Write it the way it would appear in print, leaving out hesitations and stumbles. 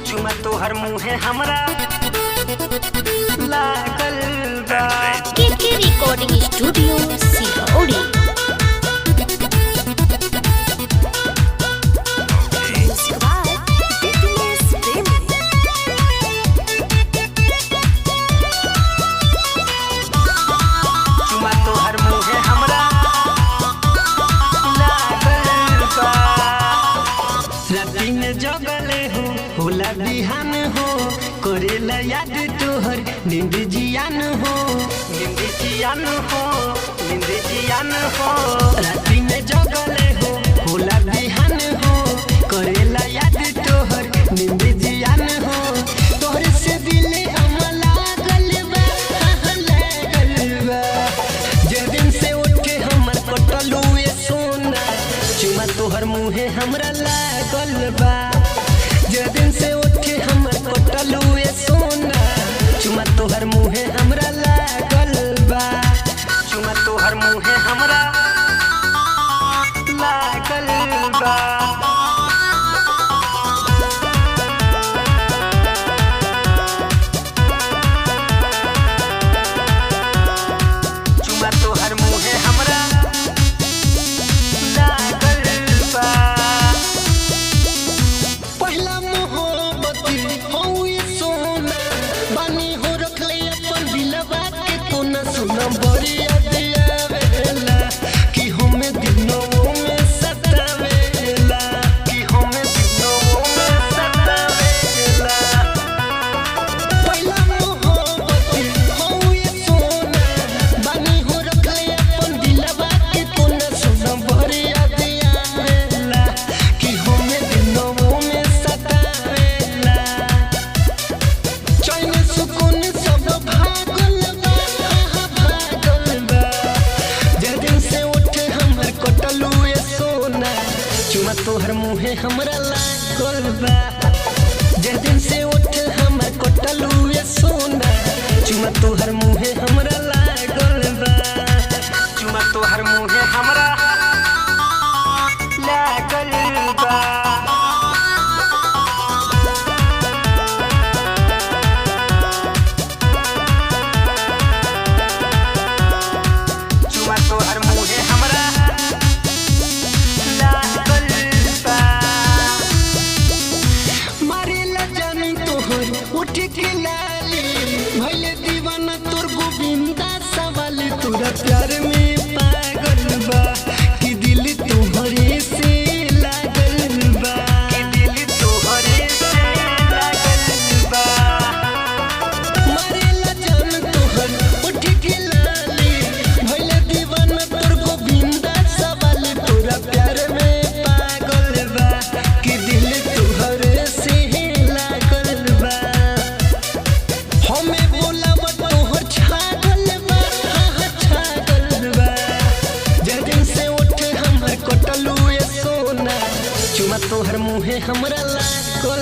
चुमा तोहर मुँहे हमरा लागल बा। के रिकॉर्डिंग स्टूडियो सिरौड़ी। चुमा तोहर मुँहे हमरा लागल बा। राती में जगले हो होला बिहान हो, करेला याद तोहर नींद जियान हो, नींद जियान हो, नींद जियान हो। राती में जगले हो होला बिहान हो, करेला याद तोहर नींद जियान हो। तोहर से दिल हमरा लागल बा, लागल बा। जे दिन से उठे हमर कटलू ए सोना, चुमा तोहर मुँहे हमरा लागल बा। जे दिन से उठे हमर कटलू ए सोना, चुमा तोहर मुँहे हमरा लागल बा। चुमा तोहर मुँहे हमरा लागल बा। चुमा तोहर मुँहे हमरा लागल बा। पहला मोहब्बत हो ये सोना, बानी हो रखले अपन दिलवा के कोना। सुना बड़ी याद आवेला कि हमें दिनों में सतावेला, कि हमें दिनों में सतावेला। पहला मोहब्बत हो ये सोना, बानी हो रखले अपन दिलवा के कोना। सुना बड़ी याद आवेला कि हमें दिनों में सतावेला। चैन सुकून सब भागल बा, भागल बा। जे दिन से उठे हमर कटलू ए सोना, चुमा तोहर मुँहे हमरा लागल बा। जे दिन से उठे हमर कटलू ए सोना, चुमा तोहर मुँहे हमरा लागल बा। चुमा तोहर मुँहे हमरा लागल बा। चुमा तोहर मुँहे हमरा लागल बा। मारेला जानी तोहर उठ के लाली, भइले दीवाना तोर गोविंदा सवाल। तोरा प्यार में पागल बा, कि दिल तोहरे से लागल बा, कि दिल तोहरे से लागल बा। मारेला जान तोहर उठ के लाली, भइले दीवाना तोर गोविंदा सवाल। तोरा प्यार में पागल बा, कि दिल तोहरे से लागल बा। हमें बोलावा तोहर छागल बा, छागल बा। जे दिन से उठे हमर कटलू ए सोना, चुमा तोहर मुँहे हमरा लागल